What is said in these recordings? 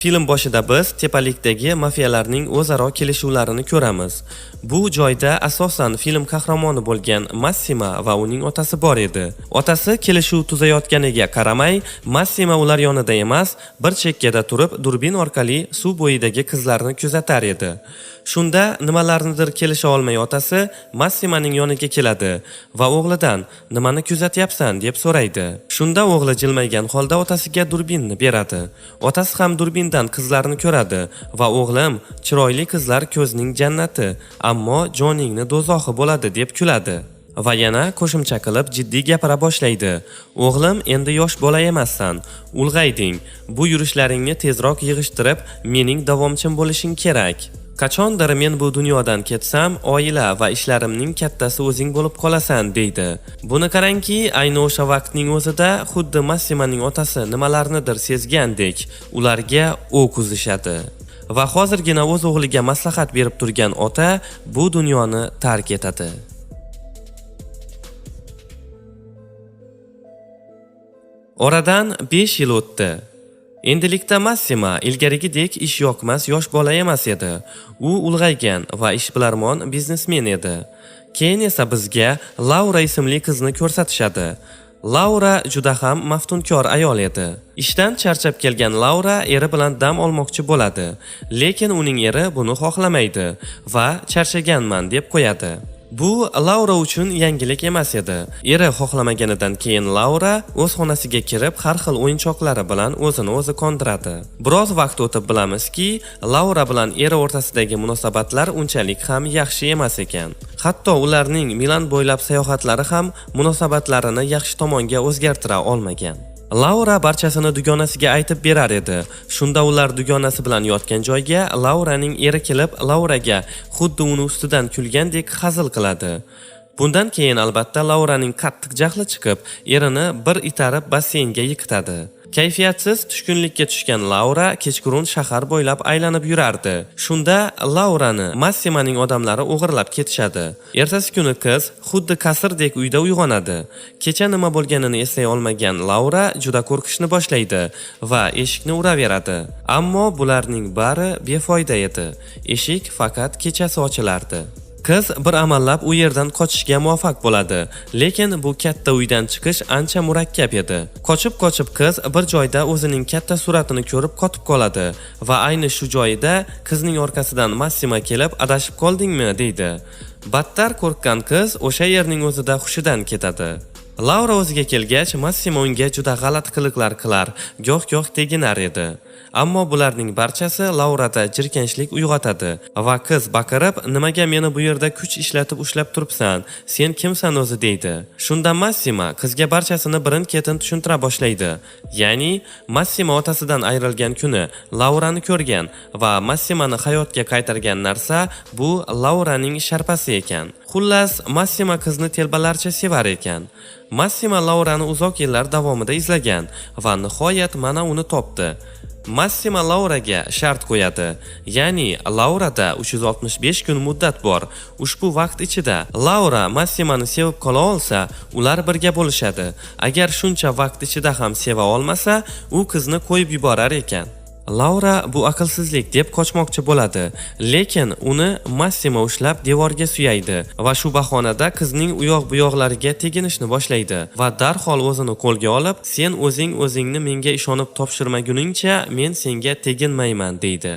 Film boshida biz tepalikdagi mafiyalarning o'zaro kelishuvlarini ko'ramiz. Bu joyda asosan film qahramoni bo'lgan Massima va uning otasi bor edi. Otasi kelishuv tuzayotganiga qaramay, Massima ular yonida emas, bir chekkada turib, durbin orqali suv bo'yidagi qizlarni kuzatar edi. Shunda nimalarnidir kelisha olmay otasi Massimaning yoniga keladi va o'g'lidan "Nimani kuzatyapsan?" deb so'raydi. Shunda o'g'li jilmaygan holda otasiga durbinni beradi. Otasi ham durbindan qizlarni ko'radi va "O'g'lim, chiroyli qizlar ko'zning jannati, ammo joningni do'zaxi bo'ladi" deb kuladi. Va yana qo'shimcha qilib jiddiy gapira boshlaydi. "O'g'lim, endi yosh bola emassan. Ulg'ayding. Bu yurishlaringni tezroq yig'ishtirib, mening davomchim bo'lishing kerak. Qachondir men bu dunyodan ketsam, oila va ishlarimning kattasi o'zing bo'lib qolasan" deydi. Buni qarangki, ayni o'sha vaqtning o'zida xuddi Massimaning otasi nimalarnidir sezgandek, ularga o'q uzishadi. Va hozirgina o'z o'g'liga maslahat berib turgan ota bu dunyoni tark etadi. Oradan 5 yil o'tdi. Endilikda Massima ilgarigidek ish yoqmas yosh bola emas edi. U ulg'aygan va ishbilarmon biznesmen edi. Keyin esa bizga Laura ismli qizni ko'rsatishadi. Laura juda ham maftunkor ayol edi. Ishdan charchab kelgan Laura eri bilan dam olmoqchi bo'ladi, lekin uning eri buni xohlamaydi va "Charchaganman" deb qo'yadi. Bu Laura uchun yangilik emas edi. Eri xohlamaganidan keyin Laura o'z xonasiga kirib, har xil o'yinchoqlari bilan o'zini o'zi qondiradi. Biroz vaqt o'tib bilamizki, Laura bilan eri o'rtasidagi munosabatlar unchalik ham yaxshi emas ekan. Hatto ularning Milan bo'ylab sayohatlari ham munosabatlarini yaxshi tomonga o'zgartira olmagan. Laura barchasini dugonasiga aytib berar edi. Shunda ular dugonasi bilan yotgan joyga Lauraning eri kelib, Lauraga xuddi uni ustidan kulgandek hazil qiladi. Bundan keyin albatta Lauraning qattiq jahli chiqib, erini bir itarib basseynga yiqitadi. Kayfiyatsiz tushkunlikka tushgan Laura kechqurun shahar bo'ylab aylanib yurardi. Shunda Laurani Massimaning odamlari o'g'irlab ketishadi. Ertasi kuni qiz xuddi qasrdek uyda uyg'onadi. Kecha nima bo'lganini eslay olmagan Laura juda qo'rqishni boshlaydi va eshikni uraveradi. Ammo bularning bari befoyda edi. Eshik faqat kechasi ochilardi. Qiz bir amallab u yerdan qochishga muvaffaq bo'ladi, lekin bu katta uydan chiqish ancha murakkab edi. Qochib qiz bir joyda o'zining katta suratini ko'rib qotib qoladi va ayni shu joyda qizning orqasidan Massima kelib, "Adashib qoldingmi?" deydi. Battar qo'rqqan qiz o'sha yerning o'zida hushidan ketadi. Laura o'ziga kelgach, Massima unga juda g'alati qiliqlar qilar, goh-goh teginar edi. Ammo bularning barchasi Laurada jirkanchlik uyg'otadi va qiz baqirib, "Nimaga meni bu yerda kuch ishlatib ushlab turibsan? Sen kimsan o'zi?" deydi. Shunda Massima qizga barchasini birin-ketin tushuntira boshlaydi. Ya'ni Massima otasidan ayrilgan kuni Laurani ko'rgan va Massimani hayotga qaytargan narsa bu Lauraning sharpasi ekan. Xullas, Massima qizni telbalarcha sevar ekan. Massima Laurani uzoq yillar davomida izlagan va nihoyat mana uni topdi. Massima Lauraga shart qo'yadi. Ya'ni Laurada 365 kun muddat bor. Ushbu vaqt ichida Laura Massimani sevib qola olsa, ular birga bo'lishadi. Agar shuncha vaqt ichida ham seva olmasa, u qizni qo'yib yuborar ekan. Laura bu aqlsizlik deb qochmoqchi bo'ladi, lekin uni Massima ushlab devorga suyaydi va shu bahonada qizning uyoq-buyoqlariga teginishni boshlaydi va darhol o'zini qo'lga olib, "Sen o'zingni menga ishonib topshirmaguningcha men senga teginmayman" deydi.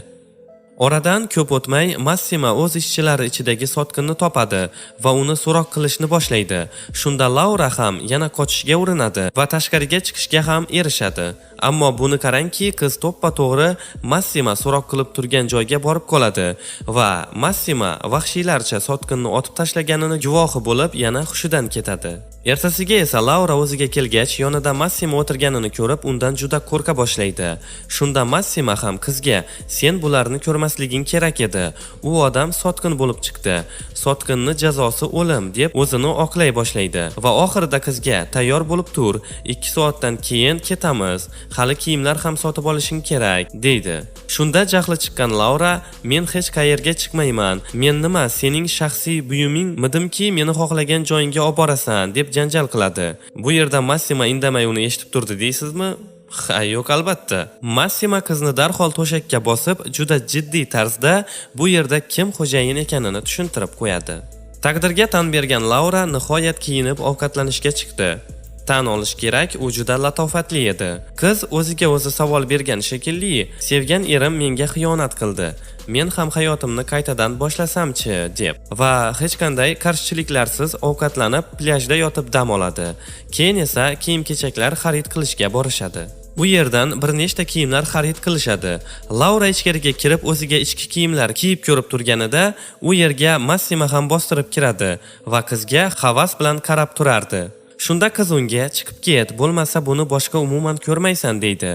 Oradan ko'p o'tmay Massima o'z ishchilari ichidagi sotqinni topadi va uni so'roq qilishni boshlaydi. Shunda Laura ham yana qochishga urinadi va tashqariga chiqishga ham erishadi. Ammo buni qarangki, qiz to'ppa-to'g'ri Massima so'roq qilib turgan joyga borib qoladi va Massima vahshiylarcha sotqinni otib tashlaganini guvohi bo'lib yana hushidan ketadi. Ertasiga esa Laura o'ziga kelgach, yonida Massima o'tirganini ko'rib, undan juda qo'rqa boshlaydi. Shunda Massima ham qizga "Sen bularni ko'rmasliging kerak edi. U odam sotqin bo'lib chiqdi. Sotqinni jazosi o'lim" deb o'zini oqlay boshlaydi va oxirida qizga "Tayyor bo'lib tur, 2 soatdan keyin ketamiz. Hali kiyimlar ham sotib olishing kerak" deydi. Shunda jahli chiqqan Laura "Men hech qayerga chiqmayman. Men nima, sening shaxsiy buyumingmidimki meni xohlagan joyingga olib borasan" deb janjal qiladi. Bu yerda Massima indamay uni eshitib turdi deysizmi? Ha, yo'q albatta. Massima qizni darhol to'shakka bosib, juda jiddiy tarzda bu yerda kim xo'jayin ekanini tushuntirib qo'yadi. Taqdirga tan bergan Laura nihoyat kiyinib ovqatlanishga chiqdi. Tan olish kerak, u juda latofatli edi. Qiz o'ziga o'zi savol bergan shekilli, sevgan erim menga xiyonat qildi. Men ham hayotimni qaytadan boshlasamchi deb va hech qanday qarshiliklarsiz ovqatlanib plyajda yotib dam oladi. Keyin esa kiyim-kechaklar xarid qilishga borishadi. Bu yerdan bir nechta kiyimlar xarid qilishadi. Laura ichkariga kirib o'ziga ichki kiyimlar kiyib ko'rib turganida, u yerga Massima ham bostirib kiradi va qizga havas bilan qarab turardi. Shunda qiz unga chiqib ket, bo'lmasa buni boshqa umuman ko'rmaysan deydi.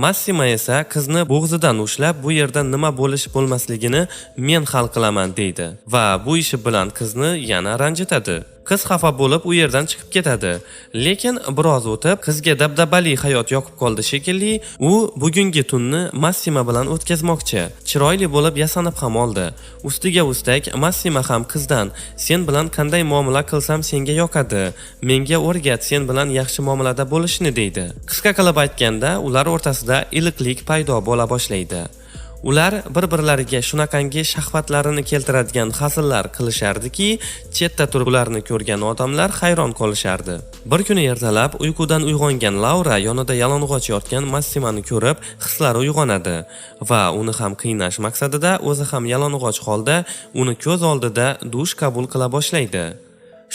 Massima esa qizni bo'g'zidan ushlab, bu yerda nima bo'lmasligini men hal qilaman deydi va bu ishi bilan qizni yana ranjitadi. Qiz xafa bo'lib u yerdan chiqib ketadi. Lekin biroz o'tib qizga dabdabali hayot yoqib qoldi shekilli, u bugungi tunni Massima bilan o'tkazmoqchi. Chiroyli bo'lib yasanib ham oldi. Ustiga ustak Massima ham qizdan sen bilan qanday muomala qilsam senga yoqadi, menga o'rgat sen bilan yaxshi muomalada bo'lishni deydi. Qisqa qilib aytganda, ular o'rtasida iliqlik paydo bo'la boshlaydi. Ular bir-birlariga shunaqangi shahvatlarini keltiradigan hazillar qilishardiki, chetda turib ularni ko'rgan odamlar hayron qolishardi. Bir kuni ertalab uyqudan uyg'ongan Laura yonida yalang'och yotgan Massimani ko'rib, hislari uyg'onadi va uni ham qiynash maqsadida o'zi ham yalang'och holda uni ko'z oldida dush qabul qila boshlaydi.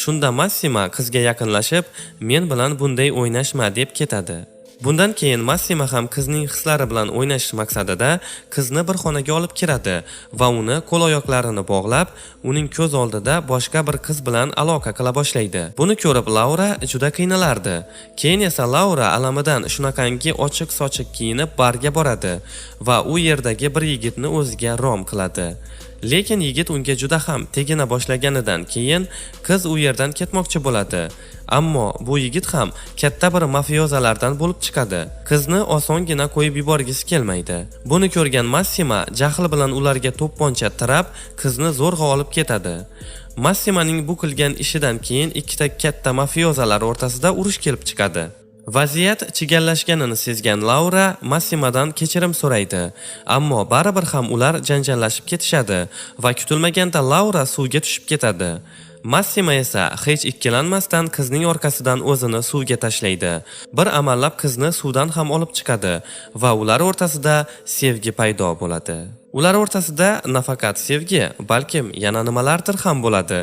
Shunda Massima qizga yaqinlashib, "Men bilan bunday o'ynashma" deb ketadi. Bundan keyin Massima ham qizning hislari bilan o'ynash maqsadida qizni bir xonaga olib kiradi va uni qo'l-oyoqlarini bog'lab, uning ko'z oldida boshqa bir qiz bilan aloqa qila boshlaydi. Buni ko'rib Laura juda qiynalardi. Keyin esa Laura alamidan shunaqangi ochiq-sochiq kiyinib barga boradi va u yerdagi bir yigitni o'ziga rom qiladi. Lekin yigit unga juda ham tegina boshlaganidan keyin qiz u yerdan ketmoqchi bo'ladi. Ammo bu yigit ham katta bir mafiozalardan bo'lib chiqadi. Qizni osongina qo'yib yuborgisi kelmaydi. Buni ko'rgan Massima jahl bilan ularga to'pponcha tirab, qizni zo'rg'a olib ketadi. Massimaning bu qilgan ishidan keyin ikkita katta mafiozalar o'rtasida urush kelib chiqadi. Vaziyat chigallashganini sezgan Laura Massimadan kechirim so'raydi, ammo baribir ham ular janjallashib ketishadi va kutilmaganda Laura suvga tushib ketadi. Massima esa hech ikkilanmasdan qizning orqasidan o'zini suvga tashlaydi. Bir amallab qizni suvdan ham olib chiqadi va ular o'rtasida sevgi paydo bo'ladi. Ular o'rtasida nafaqat sevgi, balkim yana nimalardir ham bo'ladi.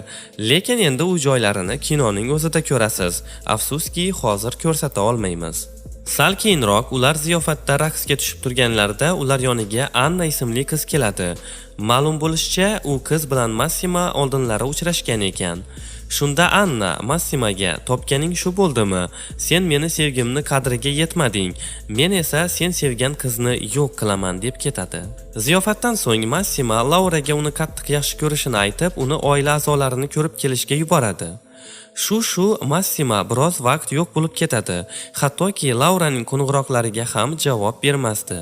Lekin endi u joylarini kinoning o'zida ko'rasiz. Afsuski, hozir ko'rsata olmaymiz. Sal keyinroq ular ziyofatda raqsga tushib turganlarida ular yoniga Anna ismli qiz keladi. Ma'lum bo'lishicha, u qiz bilan Massima oldinlari uchrashgan ekan. Shunda Anna Massimaga "Topganing shu bo'ldimi? Sen meni sevgimni qadriga yetmading. Men esa sen sevgan qizni yo'q qilaman" deb ketadi. Ziyofatdan so'ng Massima Lauraga uni qattiq yaxshi ko'rishini aytib, uni oila a'zolarini ko'rib kelishga yuboradi. Shu Massima biroz vaqt yo'q bo'lib ketadi. Hattoki Lauraning qo'ng'iroqlariga ham javob bermasdi.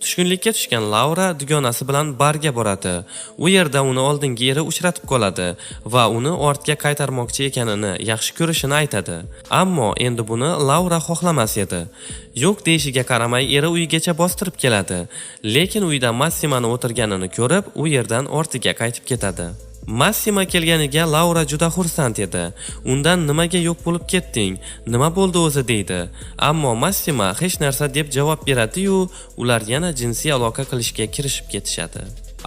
Tushkunlikka tushgan Laura dugonasi bilan barga boradi. U yerda uni oldingi eri uchratib qoladi va uni ortga qaytarmoqchi ekanini yaxshi ko'rishini aytadi. Ammo endi buni Laura xohlamas edi. Yo'q deyishiga qaramay eri uyigacha bostirib keladi. Lekin uyda Massimani o'tirganini ko'rib, u yerdan ortiga qaytib ketadi. Massima kelganiga Laura juda xursand edi. Undan "Nimaga yo'q bo'lib ketding? Nima bo'ldi o'zi?" deydi. Ammo Massima hech narsa deb javob beradi-yu, ular yana jinsiy aloqa qilishga kirishib ketishadi.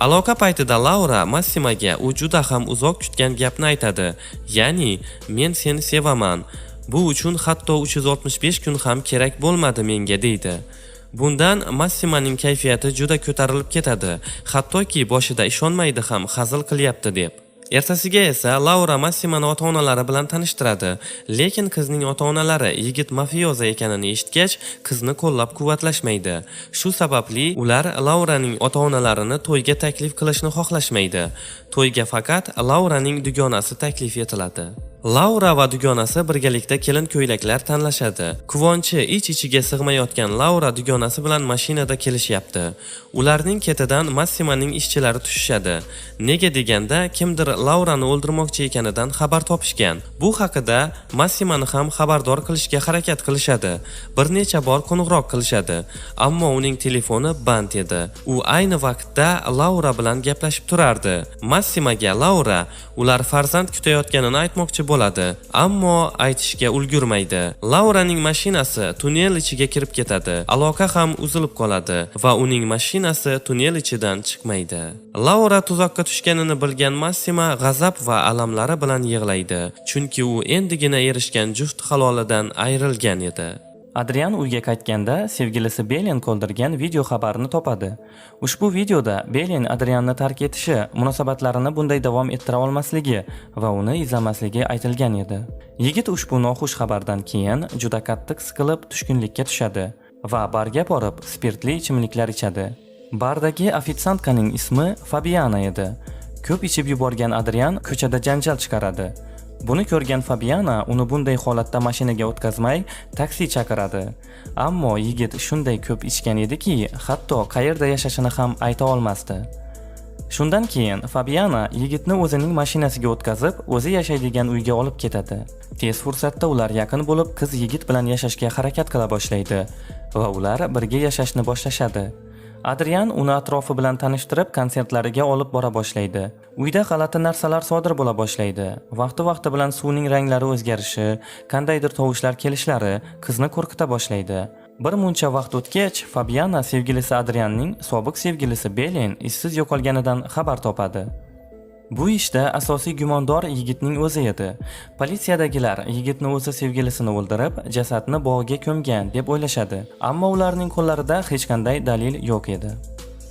Aloqa paytida Laura Massimaga u juda ham uzoq kutgan gapni aytadi. Ya'ni, "Men seni sevaman. Bu uchun hatto 365 kun ham kerak bo'lmadi menga" deydi. Bundan Massimaning kayfiyati juda ko'tarilib ketadi. Hattoki boshida ishonmaydi ham hazil qilyapti deb. Ertasiga esa Laura Massimani ota-onalari bilan tanishtiradi. Lekin qizning ota-onalari yigit mafioza ekanini eshitgach, qizni qo'llab-quvvatlashmaydi. Shu sababli ular Lauraning ota-onalarini to'yga taklif qilishni xohlashmaydi. To'yga faqat Lauraning dugonasi taklif etiladi. Laura va dugonasi birgalikda kelin ko'ylaklar tanlashadi. Quvonchi ich-ichiga sig'mayotgan Laura dugonasi bilan mashinada kelishyapti. Ularning ketidan Massimaning ishchilari tushishadi. Nega deganda kimdir Laurani o'ldirmoqchi ekanidan xabar topishgan. Bu haqida Massimani ham xabardor qilishga harakat qilishadi. Bir necha bor qo'ng'iroq qilishadi, ammo uning telefoni band edi. U ayni vaqtda Laura bilan gaplashib turardi. Massimaga Laura ular farzand kutayotganini aytmoqchi bo'ladi, ammo aytishga ulgurmaydi. Lauraning mashinasi tunnel ichiga kirib ketadi. Aloqa ham uzilib qoladi va uning mashinasi tunnel ichidan chiqmaydi. Laura tuzoqqa tushganini bilgan Massima g'azab va alamlari bilan yig'laydi, chunki u endigina erishgan juft halolidan ayrilgan edi. Adrian uyga qaytganda sevgilisi Belen qoldirgan video xabarini topadi. Ushbu videoda Belen Adrianni tark etishi, munosabatlarini bunday davom ettira olmasligi va uni izlamasligi aytilgan edi. Yigit ushbu noxush xabardan keyin juda qattiq siqilib tushkunlikka tushadi va barga borib spirtli ichimliklar ichadi. Bardagi ofitsiantkaning ismi Fabiana edi. Ko'p ichib yuborgan Adrian ko'chada janjal chiqaradi. Buni ko'rgan Fabiana uni bunday holatda mashinaga o'tkazmay taksi chaqiradi. Ammo yigit shunday ko'p ichgan ediki, hatto qayerda yashashini ham ayta olmasdi. Shundan keyin Fabiana yigitni o'zining mashinasiga o'tkazib, o'zi yashaydigan uyga olib ketadi. Tez fursatda ular yaqin bo'lib, qiz yigit bilan yashashga harakat qila boshlaydi va ular birga yashashni boshlashadi. Adrian uni atrofi bilan tanishtirib, konsertlariga olib bora boshlaydi. Uyda g'alati narsalar sodir bo'la boshlaydi. Vaqti bilan suvning ranglari o'zgarishi, qandaydir tovushlar kelishlari qizni qo'rqita boshlaydi. Bir muncha vaqt o'tgach, Fabiana sevgilisi Adrianning sobiq sevgilisi Belen izsiz yo'qolganidan xabar topadi. Bu ishda asosiy gumondor yigitning o'zi edi. Politsiyadagilar yigitni o'zi sevgilisini o'ldirib, jasadni bog'ga ko'mgan deb o'ylashadi, ammo ularning qo'llarida hech qanday dalil yo'q edi.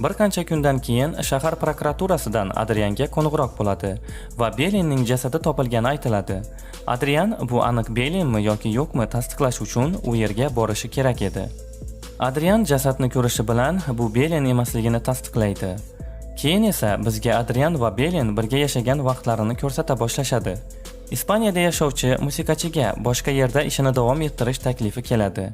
Bir qancha kundan keyin shahar prokuraturasidan Adrianga qo'ng'iroq bo'ladi va Belenning jasadi topilgani aytiladi. Adrian bu aniq Belenmi yoki yo'qmi tasdiqlash uchun u yerga borishi kerak edi. Adrian jasadni ko'rishi bilan bu Belen emasligini tasdiqlaydi. Keyin esa bizga Adrian va Belen birga yashagan vaqtlarini ko'rsata boshlashadi. Ispaniyada yashovchi musiqachiga boshqa yerda ishini davom ettirish taklifi keladi.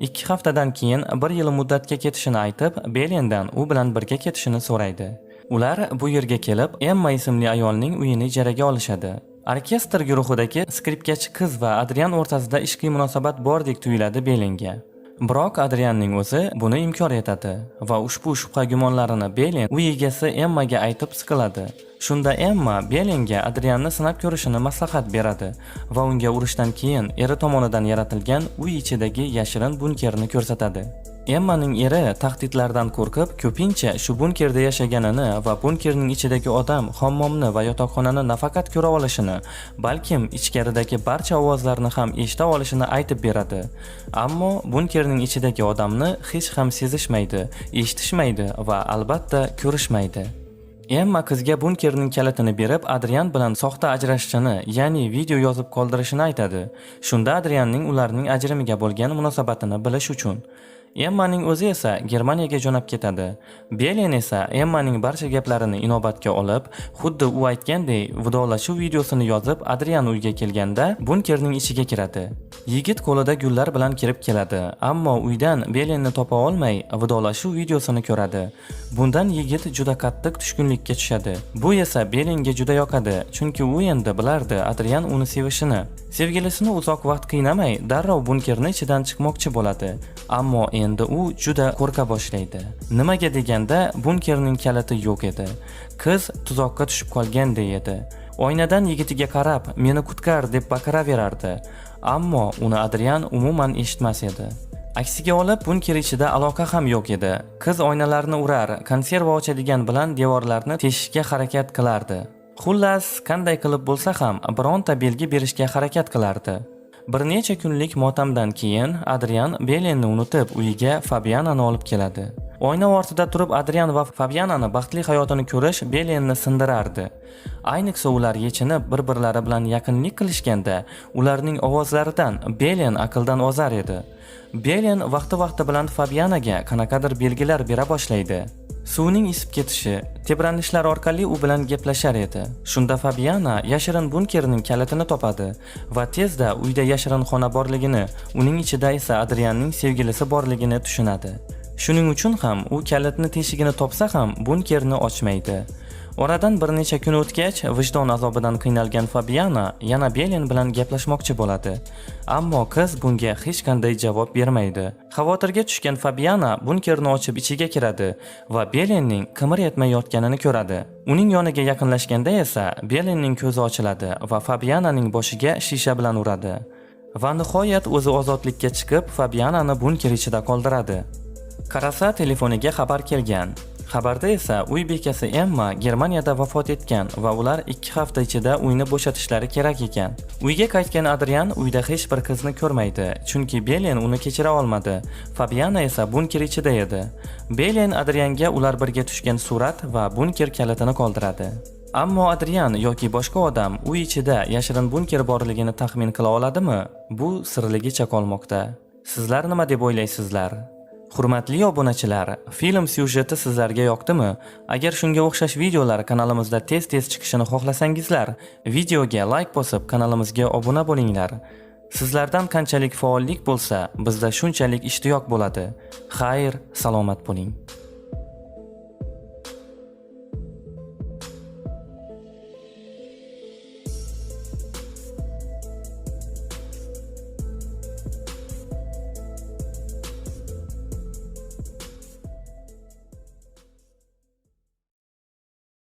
2 haftadan keyin 1 yil muddatga ketishini aytib, Belendan u bilan birga ketishini so'raydi. Ular bu yerga kelib, Emma ismli ayolning uyini ijaraga olishadi. Orkestr guruhidagi skripkachi qiz va Adrian o'rtasida ishqiy munosabat bordek tuyuladi Belenga. Biroq Adrianning o'zi buni inkor etadi va ushbu shubha gumonlarini Belen uy egasi Emmaga aytib siqiladi. Shunda Emma Belenga Adrianni sinab ko'rishini maslahat beradi va unga urushdan keyin eri tomonidan yaratilgan uy ichidagi yashirin bunkerni ko'rsatadi. Emmaning eri tahdidlardan qo'rqib, ko'pincha shu bunkerda yashaganini va bunkerning ichidagi odam hammomni va yotoqxonani nafaqat ko'ra olishini, balkim ichkaridagi barcha ovozlarni ham eshita olishini aytib beradi. Ammo bunkerning ichidagi odamni hech ham sezishmaydi, eshitishmaydi va albatta ko'rishmaydi. Emma qizga bunkerning kalitini berib, Adrian bilan soxta ajrashishini, ya'ni video yozib qoldirishini aytadi. Shunda Adrianning ularning ajrimiga bo'lgan munosabatini bilish uchun. Emmaning o'zi esa Germaniyaga jo'nab ketadi. Belen esa Emmaning barcha gaplarini inobatga olib, xuddi u aytgandek vidolashuv videosini yozib Adrian uyga kelganda bunkerning ichiga kiradi. Yigit qo'lida gullar bilan kirib keladi, ammo uydan Belenni topa olmay vidolashuv videosini ko'radi. Bundan yigit juda qattiq tushkunlikka tushadi. Bu esa Belenga juda yoqadi, chunki u endi bilardi Adrian uni sevishini. Sevgilisini uzoq vaqt qiynamay, darrov bunkerning ichidan chiqmoqchi bo'ladi. Ammo endi u juda qo'rqa boshlaydi. Nimaga deganda, bunkerning kaliti yo'q edi. Qiz tuzoqqa tushib qolganday edi. Oynadan yigitiga qarab, "Meni qutqar" deb baqiraverardi. Ammo uni Adrian umuman eshitmas edi. Aksiga olib, bunker ichida aloqa ham yo'q edi. Qiz oynalarni urar, konserva ochadigan bilan devorlarni teshishga harakat qilardi. Xullas, qanday qilib bo'lsa ham bironta belgi berishga harakat qilardi. Bir necha kunlik motamdan keyin Adrian Belenni unutib uyiga Fabianani olib keladi. Oyna ortida turib Adrian va Fabianani baxtli hayotini ko'rish Belenni sindirardi. Ayniqsa ular yechinib bir-birlari bilan yaqinlik qilishganda, ularning ovozlaridan Belen aqldan ozar edi. Belen vaqti bilan Fabianaga qanaqadir belgilar bera boshlaydi. Suvning isib ketishi, tebranishlar orqali u bilan gaplashar edi. Shunda Fabiana yashirin bunkerning kalitini topadi va tezda uyda yashirin xona borligini, uning ichida esa Adrianning sevgilisi borligini tushunadi. Shuning uchun ham u kalitni teshigini topsa ham bunkerni ochmaydi. Oradan bir necha kun o'tgach, vijdon azobidan qiynalgan Fabiana yana Belen bilan gaplashmoqchi bo'ladi. Ammo qiz bunga hech qanday javob bermaydi. Xavotirga tushgan Fabiana bunkerni ochib ichiga kiradi va Belenning qimir etmay yotganini ko'radi. Uning yoniga yaqinlashganda esa Belenning ko'zi ochiladi va Fabiananing boshiga shisha bilan uradi. Va nihoyat o'zi ozodlikka chiqib, Fabianani bunker ichida qoldiradi. Qarasa telefoniga xabar kelgan. Xabarda esa uy bekasi Emma Germaniyada vafot etgan va ular 2 hafta ichida uyni bo'shatishlari kerak ekan. Uyga qaytgan Adrian uyda hech bir qizni ko'rmaydi, chunki Belen uni kechira olmadi. Fabiana esa bunker ichida edi. Belen Adrianga ular birga tushgan surat va bunker kalitini qoldiradi. Ammo Adrian yoki boshqa odam uy ichida yashirin bunker borligini taxmin qila oladimi? Bu sirligicha qolmoqda. Sizlar nima deb o'ylaysizlar? Hurmatli obunachilar, film syujeti sizlarga yoqdimi? Agar shunga o'xshash videolar kanalimizda tez-tez chiqishini xohlasangizlar, videoga like bosib kanalimizga obuna bo'linglar. Sizlardan qanchalik faollik bo'lsa, bizda shunchalik ishtiyoq bo'ladi. Xayr, salomat bo'ling.